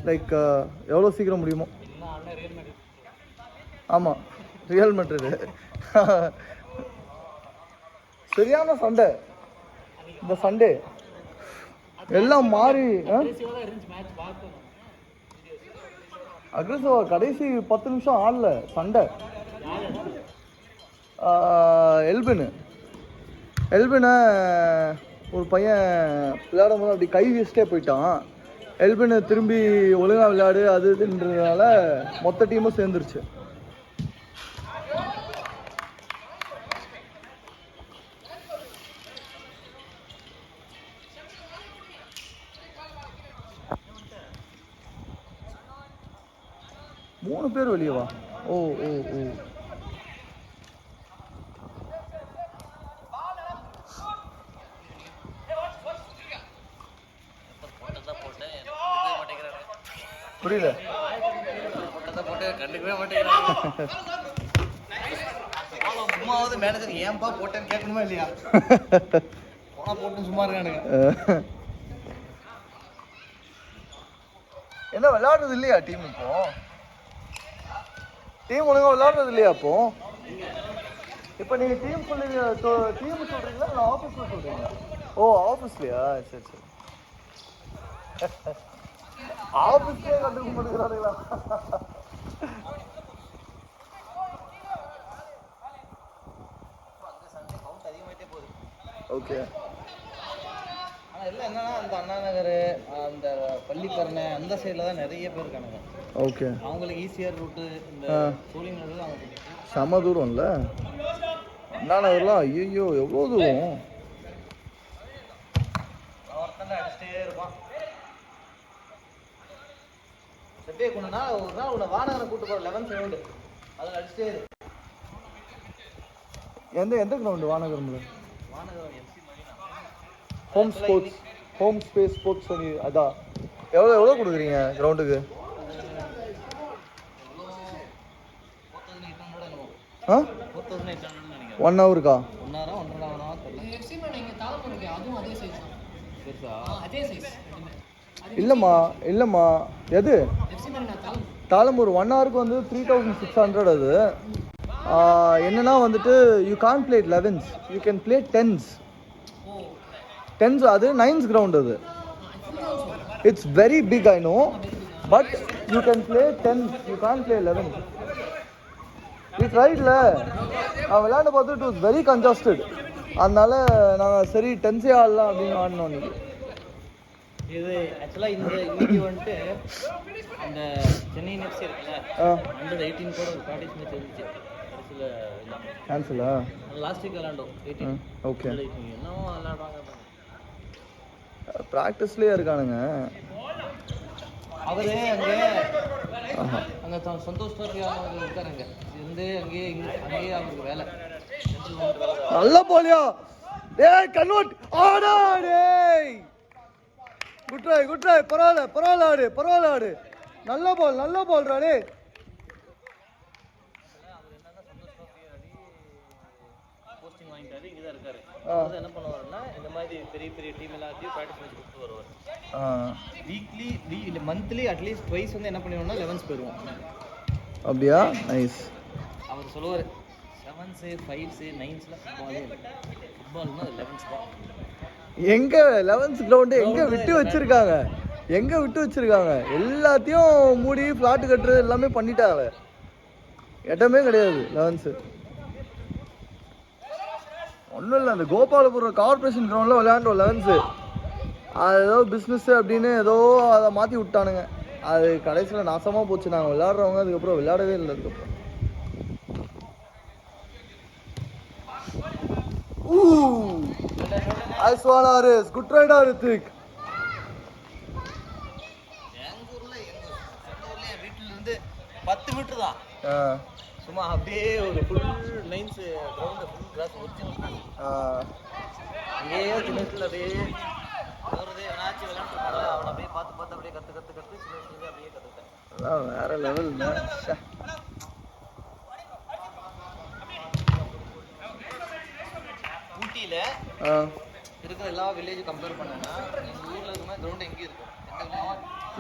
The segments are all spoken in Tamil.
லைக் எவ்வளோ சீக்கிரம் முடியுமோ. ஆமாம், ரியல் மேட்ரிட். சரியான சண்டை இந்த சண்டே. எல்லாம் மாறி அக்ரெசிவா கடைசி 10 நிமிஷம் ஆடல சண்டை. எல்பினை ஒரு பையன் விளையாடும் போது அப்படி கை வீசிட்டே போயிட்டான். எல்பினை திரும்பி ஒழுங்காக விளையாடு அது இதுன்றதுனால மொத்த டீமும் சேர்ந்துருச்சு. மூணு பேர் வெளியவா? ஓ ஓ ஓ புரியல. கண்டுக்கவே மாட்டேங்கிறாங்க. சும்மாவது மேனேஜர் ஏன்பா போட்டேன்னு கேட்கணுமா இல்லையா? போனா போட்டு சும்மா இருக்கானுங்க. என்ன விளையாடுறது இல்லையா டீம்? இப்போ டீம் ஒழுங்காக விளையாடுறது இல்லையா? இப்போ நீங்கள் டீம் சொல்றீங்களா? இல்லை ஆஃபீஸில் சொல்கிறீங்களா? ஓ ஆஃபீஸ்லையா? சரி சரி. ஆஃபீஸ்லேயே கண்டுக்க மாட்டேங்கிறானுங்களா? ஓகே. ஆனால் இல்லை என்னன்னா அந்த அண்ணா நகர் அந்த பள்ளிக்கரணை அந்த சைடில் தான் நிறைய பேர் இருக்கானுங்க. ஓகே. அவங்களுக்கு ஈஸியாக ரூட்டு இந்த சோழிங் நகர் அவங்க செம தூரம் இல்லை? அண்ணா நகர்லாம் ஐயோ எவ்வளோ தூரம். ஒருத்தனை அடிச்சுட்டே இருப்பான். செப்பே கொண்டுனா ஒரு நாள் உன்னை வானகரை கூட்டு போகிற 11th ரவுண்டு அதில் அடிச்சுட்டே இரு. எந்த ground? Vanagaram. Vanagaram FC home space sports சொல்லி அதான். எவ்வளோ கொடுக்குறீங்க கிரவுண்டுக்கு? ஆ 1 ஹவருக்கா? 1 ஹவரா 1.5 ஹவரா இல்லைம்மா எது தாளம்பூர் 1 ஹவருக்கு வந்து 3600. அது என்னன்னா வந்துட்டு you can play 11s, you can play 10s. அது 9s கிரவுண்ட். அது it's very big I know, but you can play 10s, you can play 11s. It's ரைட்ல நான் விளையாண்டு பார்த்து இட் வாஸ் வெரி கன்ஜஸ்டட். அதனால நாங்கள் சரி 10s ஆடலாம் அப்படின்னு ஆடினோம். இன்னைக்கு இது ஆக்சுவலாக இன்னைக்கு வந்துட்டு அந்த சென்னை எஃப்சி இருக்குல்ல, அண்டர் 18 கூட ஒரு ப்ராக்டிஸ் மேட்ச் இருந்துச்சு. கடைசியில் கேன்சலா? லாஸ்ட் வீக் விளாண்டோம் 18. ஓகே. என்னவோ விளாடுறாங்க. ப்ராக்டிஸ்லேயே இருக்கானுங்க. அவரு அங்கே சந்தோஷ் இருக்காருங்க இருந்து அங்கேயே அவருக்கு வேலை. நல்ல போலியா? டேய் கன்வர்ட் ஆடா. டேய் குட் ட்ரை. பரவாயில்ல ஆடு. நல்ல பால்ரா. டேய் போஸ்டிங் வாங்கிட்டாரு, இங்கே தான் இருக்காரு. என்ன பண்ணுவாருன்னா இந்த மாதிரி பெரிய டீம் எல்லாத்தையும் ப்ராக்டிஸ் மேட்ச் கொடுத்து வருவார். வீக்லி மந்த்லி அட்லீஸ்ட் ட்வைஸ் வந்து என்ன பண்ணுவோம்னா 11s போயிடுவோம். அப்படியா? நைஸ். அவர் சொல்லுவார் 7s 5s 9ஸ்லாம் ஃபுட்பால்னா 11s தான். எங்க 11s கிரவுண்டு எங்க விட்டு வச்சிருக்காங்க? எல்லாத்தையும் மூடி ஃபிளாட் கட்டுறது எல்லாமே பண்ணிட்டாங்க. இடமே கிடையாது 11s. ஒன்றும் இல்லை, அந்த கோபாலபுரம் கார்பரேஷன் கிரவுண்டில் விளையாண்டோம் 11s. அது ஏதோ பிஸ்னஸ் அப்படின்னு ஏதோ அதை மாற்றி விட்டானுங்க. அது கடைசியில் நாசமாக போச்சு. நாங்கள் விளையாடுறவங்க அதுக்கப்புறம் விளையாடவே இல்லை. அதுக்கப்புறம் குட் ரைடா ரித்திக். எங்கள் ஊரில் என் வீட்டில் இருந்து 10 மீட்டர் தான். சும்மா அப்படியே ஒரு full 9s ground full cross original. அங்கேயே சின்ன வயசுல அப்படியே போகிறது என்னாச்சும் விளையாண்டு அவனை அப்படியே பார்த்து அப்படியே கற்று சின்ன வயசுலேயே அப்படியே கற்றுக்கிட்டேன். வேற லெவல். ஊட்டியில் இருக்கிற எல்லா வில்லேஜும் கம்பேர் பண்ணோன்னா எங்கள் ஊரில் இருக்கிற மாதிரி கிரவுண்டு எங்கேயும் இருக்கும்.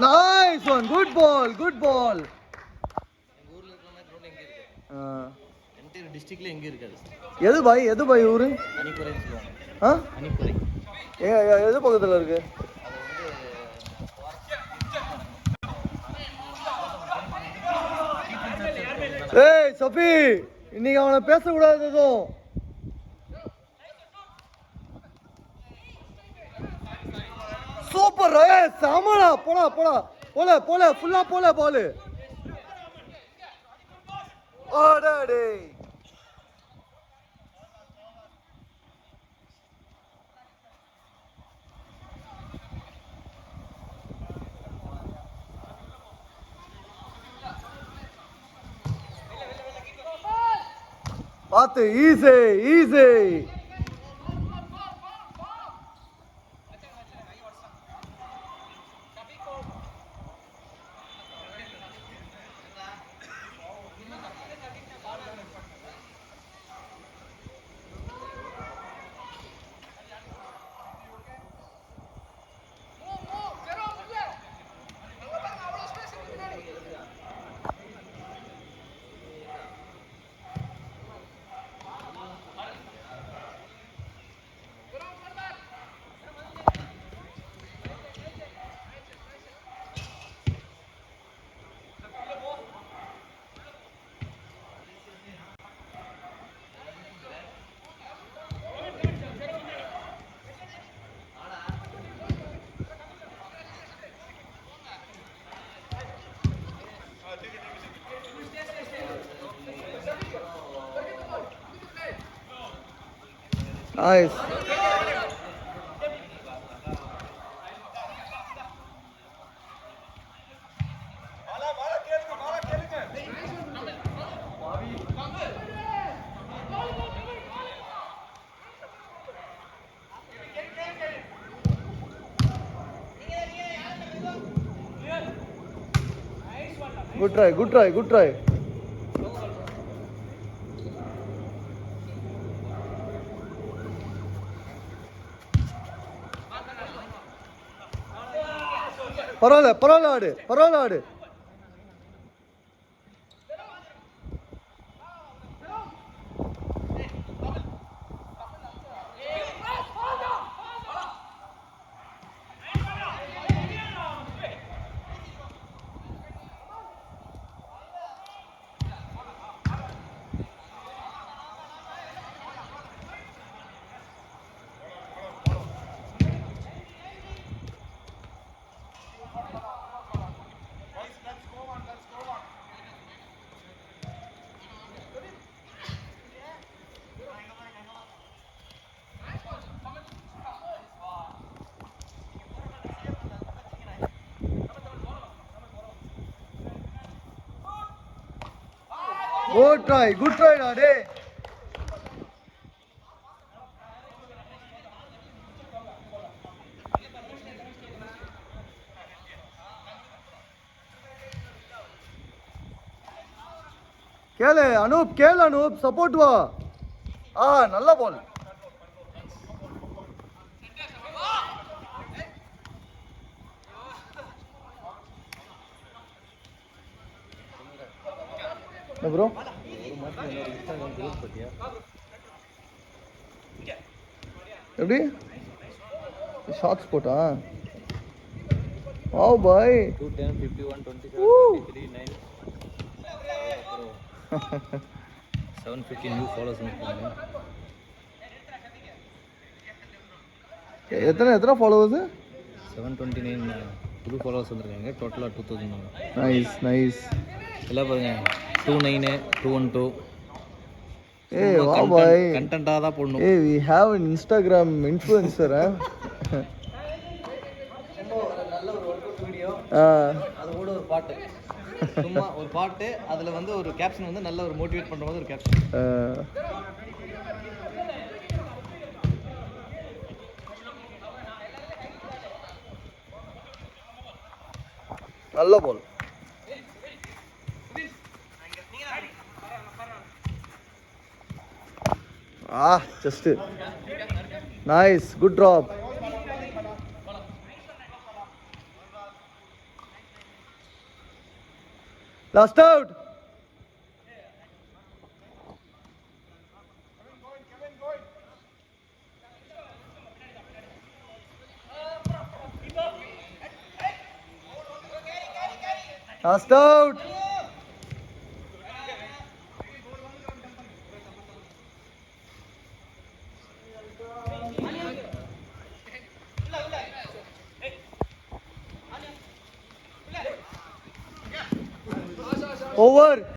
Nice one, good ball, good ball. எங்கள் ஊரில் இருக்கிற மாதிரி கிரவுண்ட் எங்கே இருக்கு? என்டையர் டிஸ்ட்ரிக்ட்ல எங்கே இருக்காது. எது பாய் ஊரு? அணிக்குறைன்னு சொல்லுவாங்க. அணிக்குறை எது பக்கத்தில் இருக்கு? ஏய் சஃபி, இன்னைக்கு அவனை பேசக்கூடாது எதுவும். சூப்பர், சாமடா, போடா போடா, போல ஃபுல்லா போல பாலு. ஆடாடே பார்த்து, easy easy. Nice. Good try, good try, good try. பரவாயில்ல ஆடு. Good try, Nade. கேளு அனூப், சப்போர்ட் வா. நல்ல பால். ப்ரோ எப்படி ஷார்ட்ஸ் போட்டா? வாவ் பாய். 210 51 27 23 9 750 நியூ ஃபாலோவர்ஸ் இருக்காங்க. எத்தனை ஃபாலோவர்ஸ்? 729 புது ஃபாலோவர்ஸ் வந்திருக்காங்க. டோட்டலாக 2000. நைஸ். எல்லாம் பாருங்க 29 212. வா பாய், கண்டென்ட்டா தான் போடணும். we have an Instagram influencer. நல்ல ஒரு ஒர்க் வீடியோ, அது கூட ஒரு பாட்டு, சும்மா ஒரு பாட்டு, அதுல வந்து ஒரு கேப்ஷன் வந்து நல்ல ஒரு மோட்டிவேட் பண்ற மாதிரி ஒரு கேப்ஷன். நல்ல பால். Just nice, good drop. Last out. Last out. Over.